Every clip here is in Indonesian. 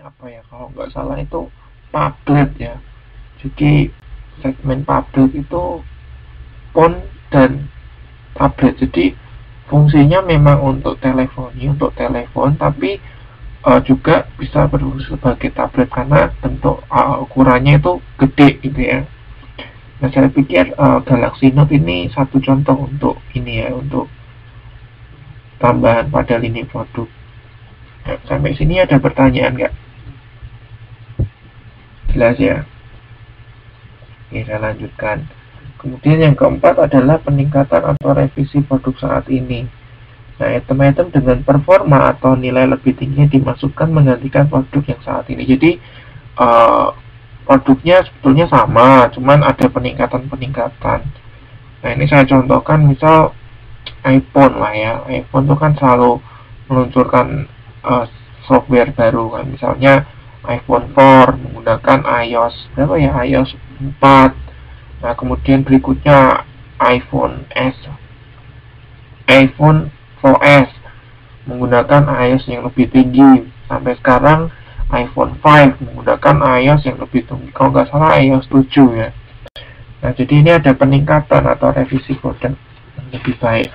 apa ya, kalau nggak salah itu tablet ya. Jadi segmen tablet itu phone dan tablet. Jadi fungsinya memang untuk teleponi, untuk telepon, tapi juga bisa berfungsi sebagai tablet karena bentuk ukurannya itu gede gitu ya. Nah, saya pikir Galaxy Note ini satu contoh untuk ini ya, untuk tambahan pada lini produk. Nah, sampai sini ada pertanyaan nggak? Jelas ya? Oke, saya lanjutkan. Kemudian yang keempat adalah peningkatan atau revisi produk saat ini. Nah, item-item dengan performa atau nilai lebih tinggi dimasukkan menggantikan produk yang saat ini. Jadi, produknya sebetulnya sama, cuman ada peningkatan-peningkatan. Nah, ini saya contohkan misal iPhone lah ya. iPhone itu kan selalu meluncurkan software baru kan. Misalnya iPhone 4 menggunakan iOS berapa ya? iOS 4. Nah, kemudian berikutnya iPhone 4S menggunakan iOS yang lebih tinggi. Sampai sekarang iPhone 5 menggunakan iOS yang lebih tinggi. Kalau nggak salah iOS 7 ya. Nah, jadi ini ada peningkatan atau revisi produk yang lebih baik.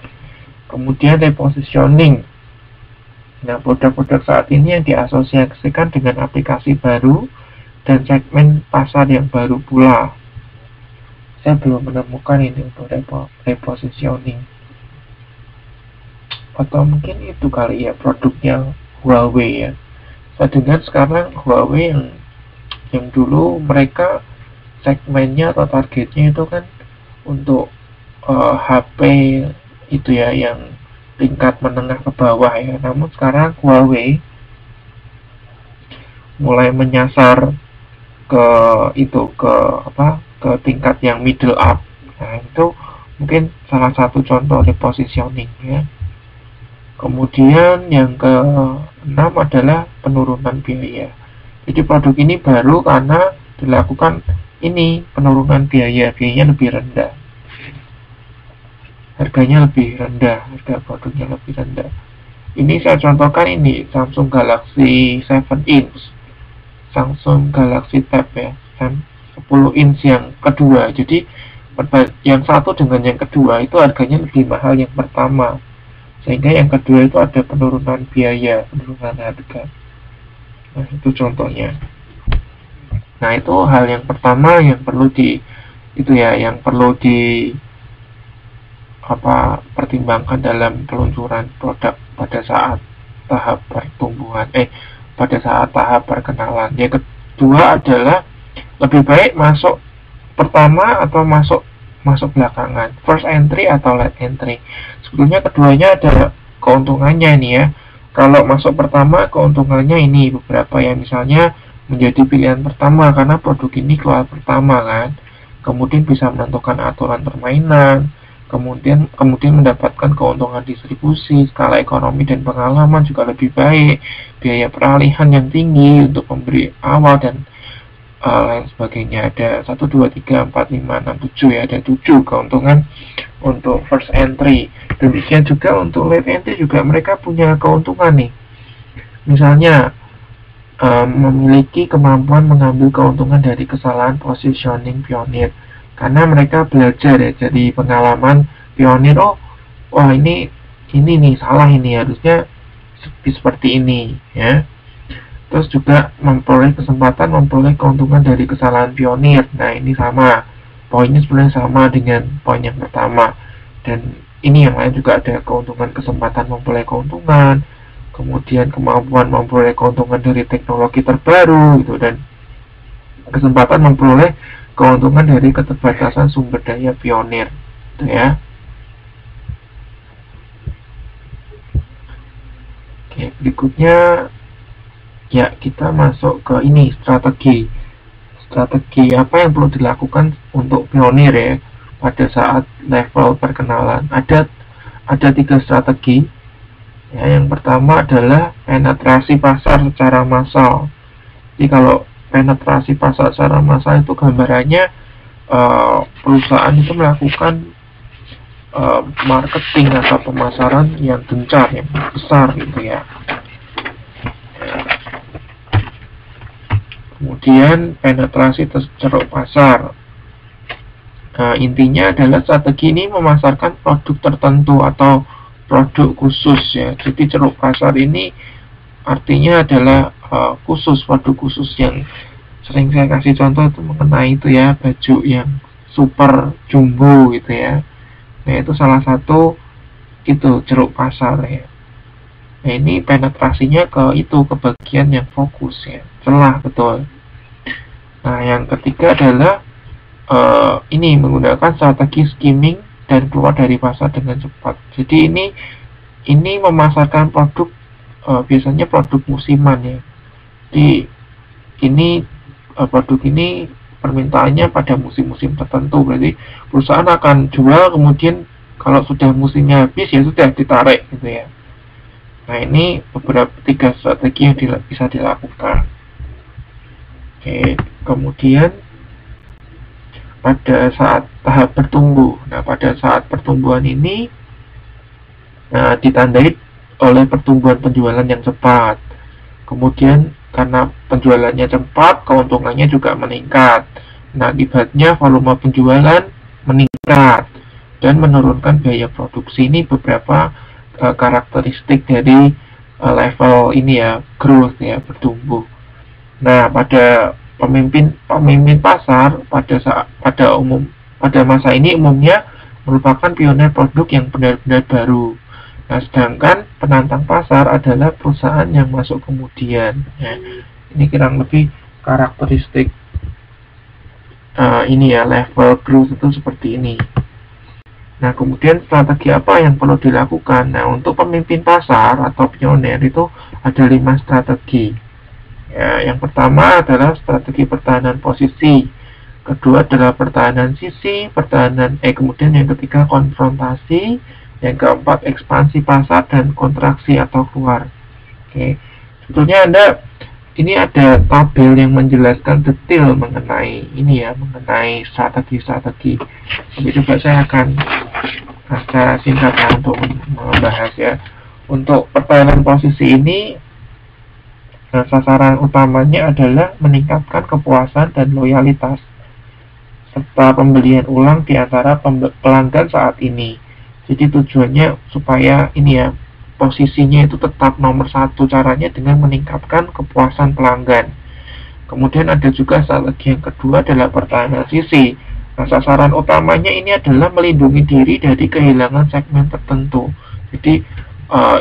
Kemudian repositioning. Nah, produk-produk saat ini yang diasosiasikan dengan aplikasi baru dan segmen pasar yang baru pula. Saya belum menemukan ini untuk repositioning. Atau mungkin itu kali ya produknya Huawei ya. Saya dengar sekarang Huawei yang dulu mereka segmennya atau targetnya itu kan untuk HP itu ya, yang tingkat menengah ke bawah ya. Namun sekarang Huawei mulai menyasar ke tingkat yang middle up. Nah, itu mungkin salah satu contoh repositioning ya. Kemudian yang ke-6 adalah penurunan biaya. Jadi produk ini baru karena dilakukan ini penurunan biayanya lebih rendah. Harganya lebih rendah, harga produknya lebih rendah. Ini saya contohkan ini Samsung Galaxy 7 inch, Samsung Galaxy Tab ya, 10 inch yang kedua. Jadi yang satu dengan yang kedua itu harganya lebih mahal yang pertama, sehingga yang kedua itu ada penurunan biaya, penurunan harga. Nah, itu contohnya. Nah, itu hal yang pertama yang perlu pertimbangkan dalam peluncuran produk pada saat tahap pertumbuhan, pada saat tahap perkenalan. Yang kedua adalah lebih baik masuk pertama atau masuk belakangan, first entry atau late entry. Sebetulnya keduanya ada keuntungannya nih ya. Kalau masuk pertama, keuntungannya ini beberapa ya, misalnya menjadi pilihan pertama karena produk ini keluar pertama kan. Kemudian bisa menentukan aturan permainan, kemudian mendapatkan keuntungan distribusi, skala ekonomi dan pengalaman juga lebih baik, biaya peralihan yang tinggi untuk pemberi awal dan lain sebagainya. Ada 1, 2, 3, 4, 5, 6, 7 ya, ada 7 keuntungan untuk first entry. Demikian juga untuk late entry juga mereka punya keuntungan nih. Misalnya memiliki kemampuan mengambil keuntungan dari kesalahan positioning pionir, karena mereka belajar ya dari pengalaman pionir. Wah ini nih salah, ini harusnya seperti ini ya. Terus juga memperoleh keuntungan dari kesalahan pionir. Nah, ini sama, poinnya sebenarnya sama dengan poin yang pertama. Dan ini yang lain juga ada kesempatan memperoleh keuntungan, kemudian kemampuan memperoleh keuntungan dari teknologi terbaru gitu, dan kesempatan memperoleh keuntungan dari keterbatasan sumber daya pionir gitu ya. Oke, berikutnya ya, kita masuk ke ini, strategi apa yang perlu dilakukan untuk pionir ya pada saat level perkenalan. Ada 3 strategi ya. Yang pertama adalah penetrasi pasar secara massal. Jadi kalau penetrasi pasar secara massal itu gambarannya perusahaan itu melakukan marketing atau pemasaran yang gencar, yang besar gitu ya. Kemudian penetrasi ceruk pasar. Nah, intinya adalah strategi ini memasarkan produk tertentu atau produk khusus ya. Jadi ceruk pasar ini artinya adalah khusus, produk khusus yang sering saya kasih contoh itu mengenai itu ya, baju yang super jumbo gitu ya. Nah, itu salah satu itu ceruk pasar ya. Nah, ini penetrasinya ke bagian yang fokus ya, celah betul. Nah, yang ketiga adalah ini menggunakan strategi skimming dan keluar dari pasar dengan cepat. Jadi ini memasarkan produk biasanya produk musiman ya. Jadi ini produk ini permintaannya pada musim-musim tertentu, berarti perusahaan akan jual, kemudian kalau sudah musimnya habis ya sudah ditarik gitu ya. Nah, ini beberapa 3 strategi yang bisa dilakukan. Oke, kemudian pada saat tahap bertumbuh. Nah, pada saat pertumbuhan ini ditandai oleh pertumbuhan penjualan yang cepat. Kemudian karena penjualannya cepat, keuntungannya juga meningkat. Nah, akibatnya volume penjualan meningkat dan menurunkan biaya produksi. Ini beberapa karakteristik dari level ini ya, growth ya, bertumbuh. Nah, pada pemimpin pasar pada masa ini umumnya merupakan pionir produk yang benar-benar baru. Nah, sedangkan penantang pasar adalah perusahaan yang masuk kemudian. Nah, ini kurang lebih karakteristik ini ya, level growth itu seperti ini. Nah, kemudian strategi apa yang perlu dilakukan? Nah, untuk pemimpin pasar atau pionir itu ada 5 strategi. Ya, yang pertama adalah strategi pertahanan posisi. Kedua adalah pertahanan sisi, kemudian yang ketiga konfrontasi, yang keempat ekspansi pasar dan kontraksi atau keluar. Oke. Sebetulnya ini ada tabel yang menjelaskan detail mengenai ini ya, mengenai strategi-strategi. Tapi coba saya akan secara singkat untuk membahas ya. Untuk pertahanan posisi ini, sasaran utamanya adalah meningkatkan kepuasan dan loyalitas serta pembelian ulang di antara pelanggan saat ini. Jadi tujuannya supaya ini ya, posisinya itu tetap nomor 1. Caranya dengan meningkatkan kepuasan pelanggan. Kemudian ada juga strategi yang kedua adalah pertahanan sisi. Nah, sasaran utamanya ini adalah melindungi diri dari kehilangan segmen tertentu. Jadi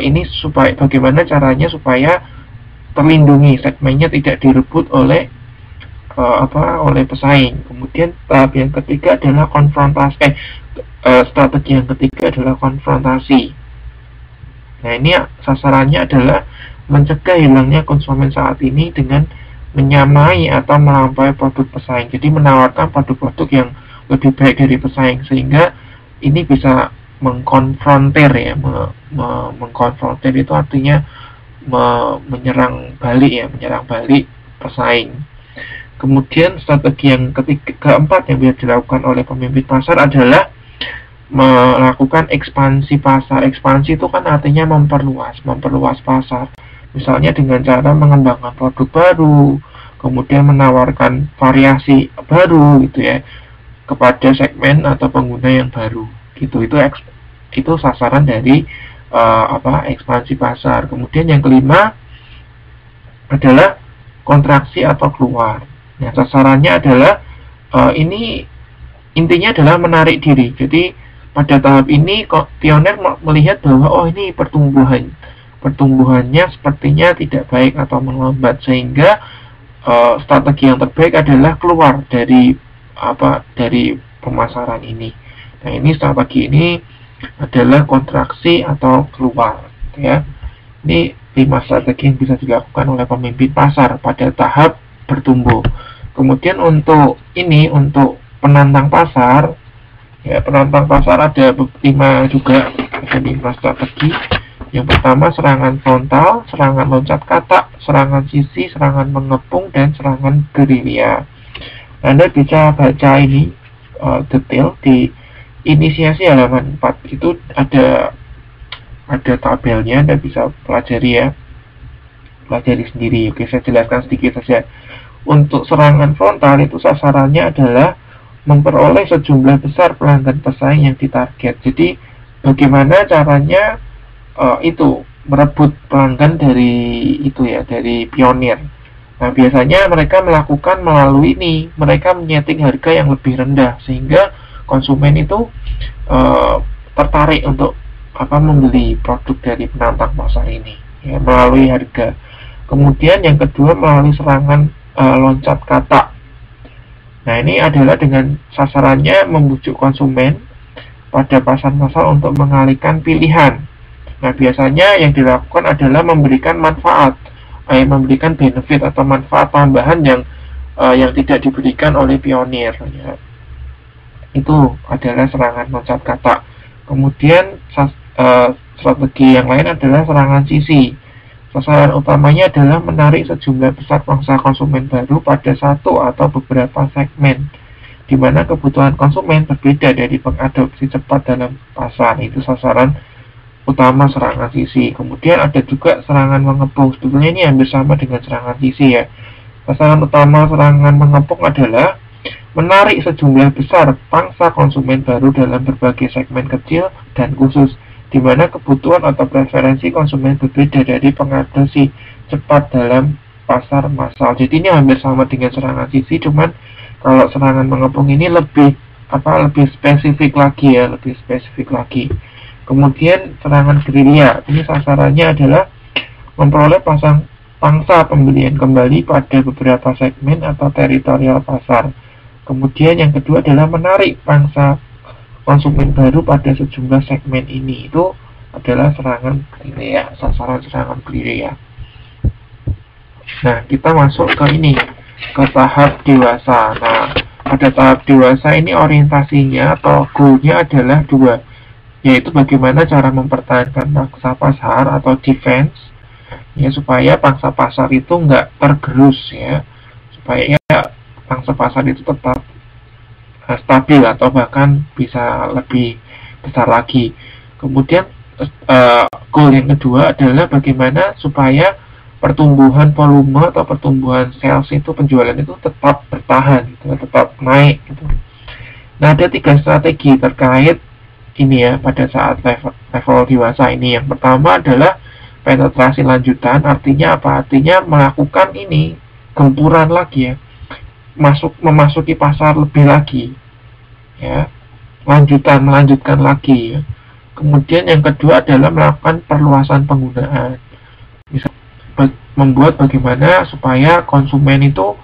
ini supaya bagaimana caranya supaya terlindungi, segmennya tidak direbut oleh oleh pesaing. Kemudian tahap yang ketiga adalah konfrontasi. Strategi yang ketiga adalah konfrontasi. Nah, ini sasarannya adalah mencegah hilangnya konsumen saat ini dengan menyamai atau melampaui produk pesaing. Jadi menawarkan produk-produk yang lebih baik dari pesaing, sehingga ini bisa mengkonfrontir ya, mengkonfrontir itu artinya menyerang balik pesaing. Kemudian strategi yang keempat yang bisa dilakukan oleh pemimpin pasar adalah melakukan ekspansi pasar. Ekspansi itu kan artinya memperluas pasar. Misalnya dengan cara mengembangkan produk baru, kemudian menawarkan variasi baru gitu ya kepada segmen atau pengguna yang baru. Gitu. Itu sasaran dari ekspansi pasar. Kemudian yang kelima adalah kontraksi atau keluar. Nah, sasarannya adalah ini intinya adalah menarik diri. Jadi pada tahap ini pionir melihat bahwa ini pertumbuhannya sepertinya tidak baik atau melambat, sehingga strategi yang terbaik adalah keluar dari pemasaran ini. Nah, ini strategi ini adalah kontraksi atau keluar ya. Ini 5 strategi yang bisa dilakukan oleh pemimpin pasar pada tahap bertumbuh. Kemudian untuk penantang pasar ya, penantang pasar ada 5 juga, ada 5 strategi. Yang pertama serangan frontal, serangan loncat katak, serangan sisi, serangan mengepung, dan serangan gerilya. Anda bisa baca ini detail di inisiasi halaman 4. Itu ada tabelnya, Anda bisa pelajari ya, pelajari sendiri. Oke, saya jelaskan sedikit saja. untuk serangan frontal itu sasarannya adalah memperoleh sejumlah besar pelanggan pesaing yang ditarget. Jadi bagaimana caranya itu merebut pelanggan dari itu ya, dari pionir. Nah, biasanya mereka melakukan melalui ini, mereka menyeting harga yang lebih rendah sehingga konsumen itu tertarik untuk membeli produk dari penantang pasar ini ya, melalui harga. Kemudian yang kedua melalui serangan loncat kata. Nah, ini adalah dengan sasarannya membujuk konsumen pada pasar-pasar untuk mengalihkan pilihan. Nah, biasanya yang dilakukan adalah memberikan manfaat, memberikan benefit atau manfaat tambahan yang tidak diberikan oleh pionir. Ya. Itu adalah serangan loncat kata. Kemudian strategi yang lain adalah serangan sisi. Sasaran utamanya adalah menarik sejumlah besar pangsa konsumen baru pada satu atau beberapa segmen, di mana kebutuhan konsumen berbeda dari pengadopsi cepat dalam pasar. Itu sasaran utama serangan sisi. Kemudian ada juga serangan mengepung. Sebetulnya ini hampir sama dengan serangan sisi ya. Sasaran utama serangan mengepung adalah menarik sejumlah besar pangsa konsumen baru dalam berbagai segmen kecil dan khusus, di mana kebutuhan atau preferensi konsumen berbeda dari pengadopsi cepat dalam pasar massal. Jadi ini hampir sama dengan serangan sisi, cuman kalau serangan mengepung ini lebih spesifik lagi ya, lebih spesifik lagi. Kemudian serangan gerilya, ini sasarannya adalah memperoleh pangsa pembelian kembali pada beberapa segmen atau teritorial pasar. Kemudian yang kedua adalah menarik pangsa konsumen baru pada sejumlah segmen ini. Itu adalah serangan gerilya, sasaran serangan gerilya. Nah, kita masuk ke ini, ke tahap dewasa. Nah, pada tahap dewasa ini orientasinya atau goalnya adalah dua, yaitu bagaimana cara mempertahankan pangsa pasar atau defense ya, supaya pangsa pasar itu nggak tergerus ya, supaya pangsa pasar itu tetap stabil atau bahkan bisa lebih besar lagi. Kemudian goal yang kedua adalah bagaimana supaya pertumbuhan volume atau pertumbuhan sales itu, penjualan itu tetap bertahan gitu, tetap naik gitu. Nah, ada 3 strategi terkait ini ya pada saat level dewasa ini. Yang pertama adalah penetrasi lanjutan. Artinya apa? Artinya melakukan ini gempuran lagi ya, memasuki pasar lebih lagi ya, melanjutkan lagi ya. Kemudian yang kedua adalah melakukan perluasan penggunaan, bisa membuat bagaimana supaya konsumen itu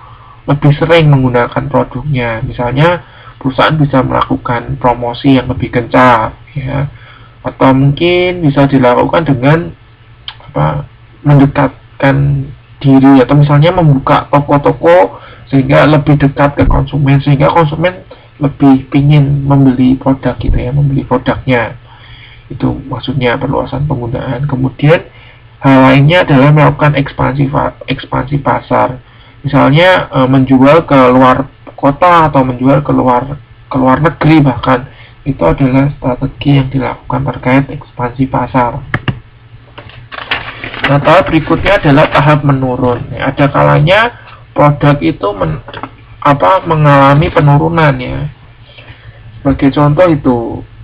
lebih sering menggunakan produknya. Misalnya perusahaan bisa melakukan promosi yang lebih gencar ya, atau mungkin bisa dilakukan dengan mendekatkan diri, atau misalnya membuka toko-toko sehingga lebih dekat ke konsumen, sehingga konsumen lebih pingin membeli produk gitu ya, membeli produknya. Itu maksudnya perluasan penggunaan. Kemudian hal lainnya adalah melakukan ekspansi pasar, misalnya menjual ke luar kota atau menjual ke luar negeri bahkan. Itu adalah strategi yang dilakukan terkait ekspansi pasar. Nah, tahap berikutnya adalah tahap menurun. Ada kalanya produk itu mengalami penurunan ya. Sebagai contoh itu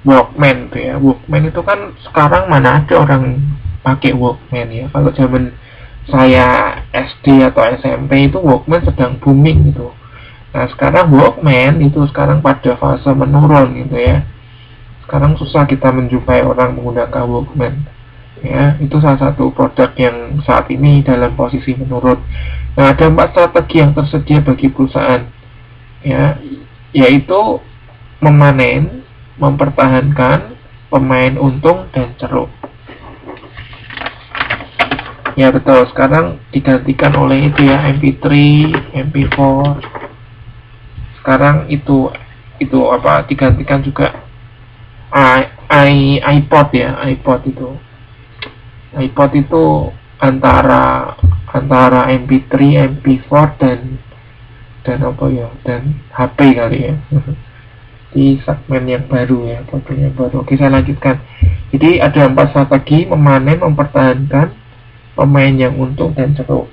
Walkman tuh ya. Walkman itu kan sekarang mana ada orang pakai Walkman ya. Kalau zaman saya SD atau SMP itu Walkman sedang booming gitu. Nah, sekarang Walkman itu sekarang pada fase menurun gitu ya. Sekarang susah kita menjumpai orang menggunakan Walkman. Ya, itu salah satu produk yang saat ini dalam posisi menurun. Nah, ada 4 strategi yang tersedia bagi perusahaan, ya, yaitu memanen, mempertahankan, pemain untung, dan ceruk. Ya betul, sekarang digantikan oleh itu ya, MP3, MP4. Sekarang itu digantikan juga iPod ya, iPod itu. iPod itu antara MP3, MP4 dan HP kali ya. Di segmen yang baru ya, produk yang baru. Oke, saya lanjutkan. Jadi ada 4 strategi: memanen, mempertahankan, pemain yang untung, dan ceruk.